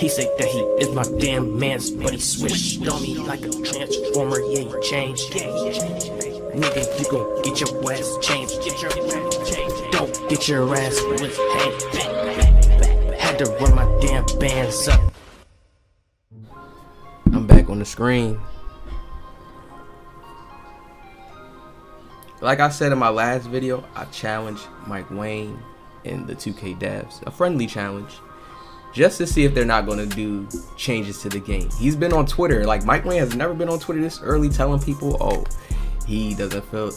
He said that he is my damn mans, but he switched on me like a transformer. Yeah, he changed. Nigga, you gon' get your ass changed. Don't get your ass with hang. Had to run my damn bands up. I'm back on the screen. Like I said in my last video, I challenged Mike Wayne and the 2K devs, a friendly challenge, just to see if they're not going to do changes to the game. He's been on Twitter, like Mike Wayne has never been on Twitter this early telling people, oh, he doesn't feel,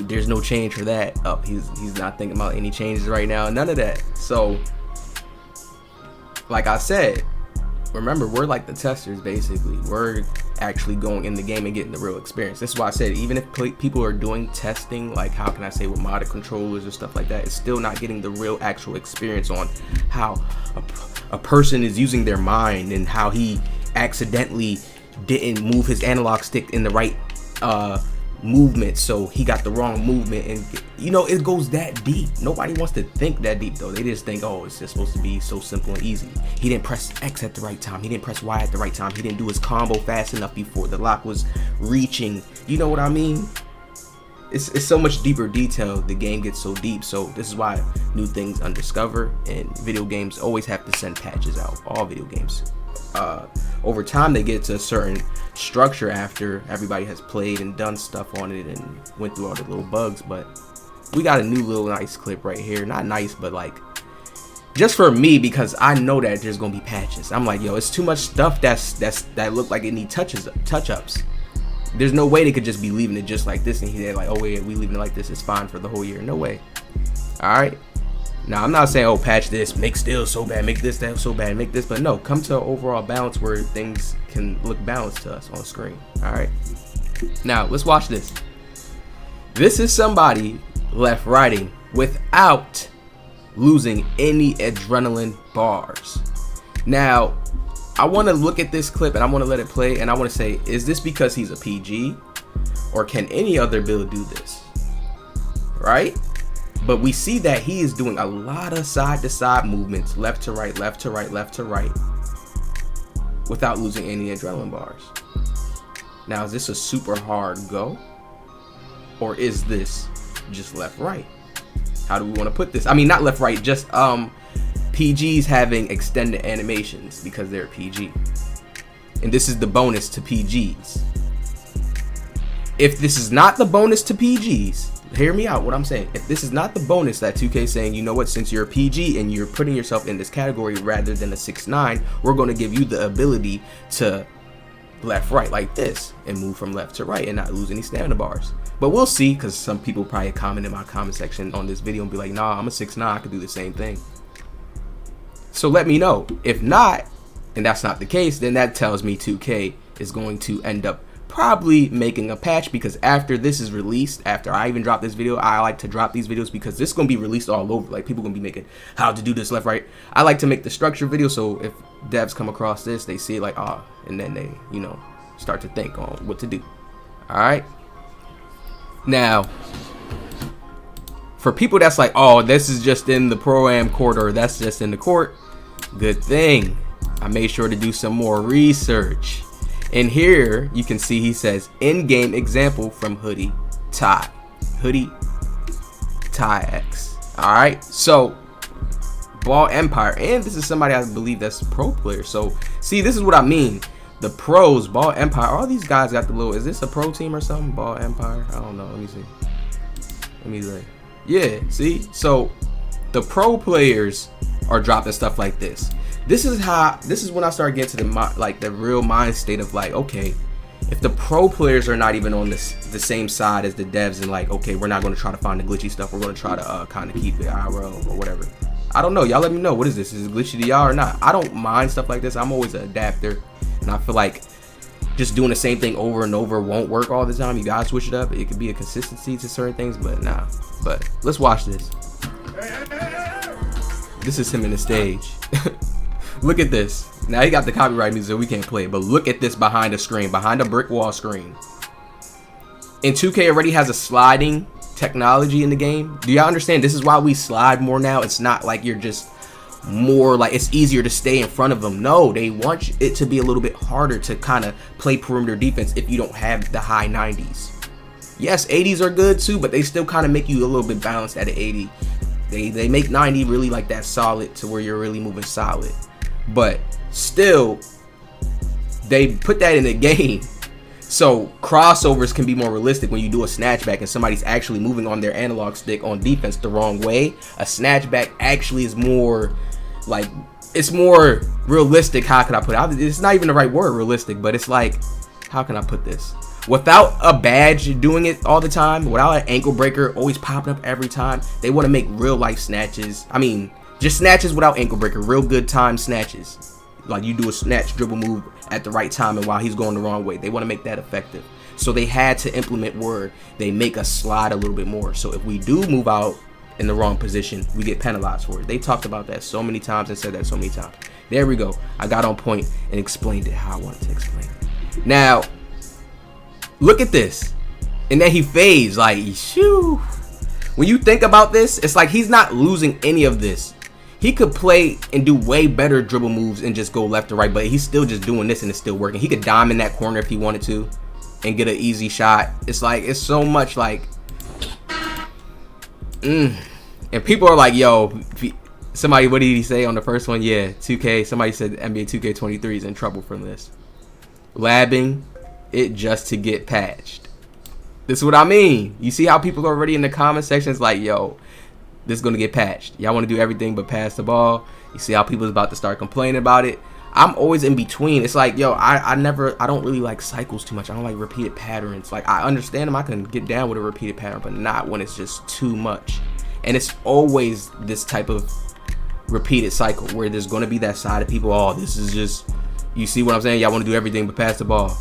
there's no change for that. He's not thinking about any changes right now, none of that. So, like I said, remember, we're like the testers basically. We're actually going in the game and getting the real experience. That's why I said, even if people are doing testing, like how can I say with modded controllers or stuff like that, it's still not getting the real actual experience on how a person is using their mind and how he accidentally didn't move his analog stick in the right movement, so he got the wrong movement. And you know, it goes that deep. Nobody wants to think that deep though. They just think, oh, it's just supposed to be so simple and easy. He didn't press X at the right time, he didn't press Y at the right time, he didn't do his combo fast enough before the lock was reaching. You know what I mean? It's so much deeper detail. The game gets so deep. So this is why new things undiscovered, and video games always have to send patches out. All video games, over time they get to a certain structure after everybody has played and done stuff on it and went through all the little bugs. But we got a new little nice clip right here. Not nice, but like just for me, because I know that there's gonna be patches. I'm like, yo, it's too much stuff that look like it need touch-ups. There's no way they could just be leaving it just like this and they're like, oh wait, we leaving it like this, it's fine for the whole year. No way. Alright, now I'm not saying, oh, patch this, make still so bad, make this that so bad, make this, but no, come to an overall balance where things can look balanced to us on screen. Alright, now let's watch this. This is somebody left righting without losing any adrenaline bars. Now I want to look at this clip and I want to let it play, and I want to say, is this because he's a PG, or can any other build do this? Right? But we see that he is doing a lot of side to side movements, left to right, left to right, left to right, without losing any adrenaline bars. Now, is this a super hard go, or is this just left right? How do we want to put this? I mean, not left right, just PGs having extended animations because they're PG, and this is the bonus to PGs. If this is not the bonus to PGs, hear me out what I'm saying. If this is not the bonus that 2K is saying, you know what, since you're a PG and you're putting yourself in this category rather than a 6'9", we're going to give you the ability to left right like this and move from left to right and not lose any stamina bars. But we'll see, because some people probably comment in my comment section on this video and be like, nah, I'm a 6'9", I could do the same thing. So let me know. If not, and that's not the case, then that tells me 2K is going to end up probably making a patch, because after this is released, after I even drop this video, I like to drop these videos because this is going to be released all over. Like, people going to be making how to do this left, right. I like to make the structure video, so if devs come across this, they see it like, ah, and then they, you know, start to think on what to do. All right. Now, for people that's like, oh, this is just in the pro-am court, or that's just in the court, good thing I made sure to do some more research. And here you can see he says in-game example from Hoodie Tie X. All right, so Ball Empire, and this is somebody I believe that's a pro player. So see, this is what I mean. The pros, Ball Empire, all these guys got the little, is this a pro team or something? Ball Empire, I don't know. Let me see. Let me see. Yeah, see, so the pro players are dropping stuff like this. This is when I start getting to the real mind state of like, okay, if the pro players are not even on the same side as the devs, and like, okay, we're not going to try to find the glitchy stuff, we're going to try to kind of keep it IRL or whatever. I don't know, y'all let me know, what is this? Is it glitchy to y'all or not? I don't mind stuff like this. I'm always an adapter, and I feel like just doing the same thing over and over won't work all the time. You gotta switch it up. It could be a consistency to certain things, but nah. But let's watch this. This is him in the stage. Look at this. Now he got the copyright music, so we can't play it, but look at this behind a screen, behind a brick wall screen. And 2K already has a sliding technology in the game. Do y'all understand? This is why we slide more now. It's not like you're just more like it's easier to stay in front of them. No, they want it to be a little bit harder to kind of play perimeter defense if you don't have the high 90s. Yes, 80s are good too, but they still kind of make you a little bit balanced at an 80. They make 90 really like that solid to where you're really moving solid. But still, they put that in the game. So crossovers can be more realistic when you do a snatchback and somebody's actually moving on their analog stick on defense the wrong way. A snatchback actually is more like, it's more realistic. How can I put it? It's not even the right word, realistic, but it's like, how can I put this? Without a badge doing it all the time, without an ankle breaker always popping up every time, they want to make real life snatches. I mean, just snatches without ankle breaker, real good time snatches. Like you do a snatch dribble move at the right time and while he's going the wrong way. They want to make that effective. So they had to implement where they make us slide a little bit more. So if we do move out in the wrong position, we get penalized for it. They talked about that so many times and said that so many times. There we go. I got on point and explained it how I wanted to explain it. Now, look at this. And then he fades like, shoo. When you think about this, it's like he's not losing any of this. He could play and do way better dribble moves and just go left to right, but he's still just doing this and it's still working. He could dime in that corner if he wanted to and get an easy shot. It's like, it's so much like, and people are like, yo, somebody, what did he say on the first one? Yeah, 2K, somebody said NBA 2K23 is in trouble from this. Labbing it just to get patched. This is what I mean. You see how people are already in the comment sections like, yo, this is going to get patched. Y'all want to do everything but pass the ball. You see how people is about to start complaining about it. I'm always in between. It's like, yo, I don't really like cycles too much. I don't like repeated patterns. Like, I understand them. I can get down with a repeated pattern, but not when it's just too much. And it's always this type of repeated cycle where there's going to be that side of people, oh, this is just, you see what I'm saying? Y'all want to do everything but pass the ball.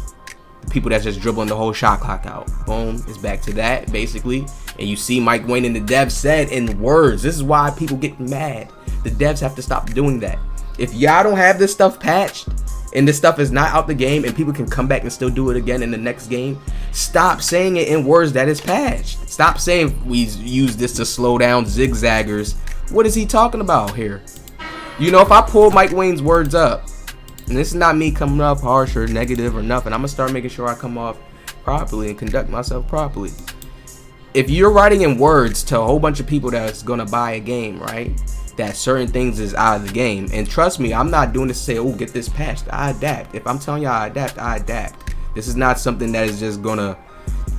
The people that's just dribbling the whole shot clock out. Boom, it's back to that, basically. And you see Mike Wayne and the devs said in words, this is why people get mad. The devs have to stop doing that. If y'all don't have this stuff patched and this stuff is not out the game and people can come back and still do it again in the next game, stop saying it in words that is patched. Stop saying we use this to slow down zigzaggers. What is he talking about here? You know, if I pull Mike Wayne's words up, and this is not me coming up harsh or negative or nothing, I'm going to start making sure I come off properly and conduct myself properly. If you're writing in words to a whole bunch of people that's going to buy a game, right, that certain things is out of the game, and trust me, I'm not doing this to say, oh, get this patched. I adapt. If I'm telling you I adapt, I adapt. This is not something that is just going to,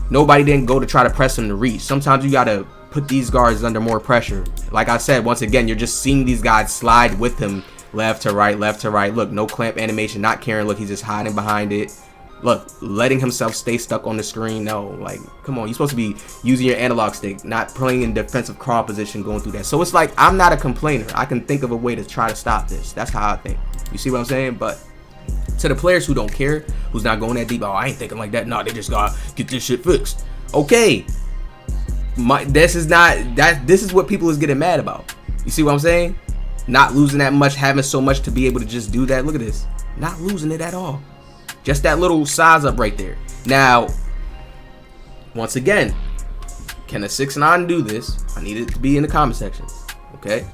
nobody didn't go to try to press him to reach. Sometimes you got to put these guards under more pressure. Like I said, once again, you're just seeing these guys slide with him left to right, left to right. Look, no clamp animation, not caring. Look, he's just hiding behind it. Look, letting himself stay stuck on the screen. No, like, come on. You're supposed to be using your analog stick, not playing in defensive crawl position, going through that. So it's like, I'm not a complainer. I can think of a way to try to stop this. That's how I think. You see what I'm saying? But to the players who don't care, who's not going that deep, oh, I ain't thinking like that. No, they just gotta get this shit fixed. Okay. This is what people is getting mad about. You see what I'm saying? Not losing that much, having so much to be able to just do that. Look at this. Not losing it at all. Just that little size up right there. Now, once again, can a 6'9" do this? I need it to be in the comment section. Okay?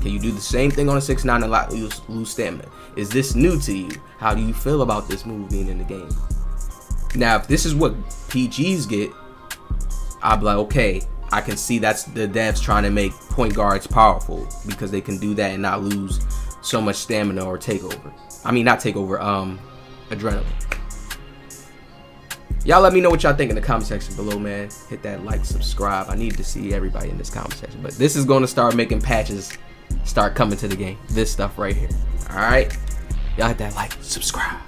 Can you do the same thing on a 6'9" and not lose stamina? Is this new to you? How do you feel about this move being in the game? Now, if this is what PGs get, I'll be like, okay, I can see that's the devs trying to make point guards powerful because they can do that and not lose so much stamina or takeover. I mean, not takeover, adrenaline. Y'all let me know what y'all think in the comment section below, man. Hit that like, subscribe. I need to see everybody in this comment section. But this is going to start making patches start coming to the game. This stuff right here. All right? Y'all hit that like, subscribe.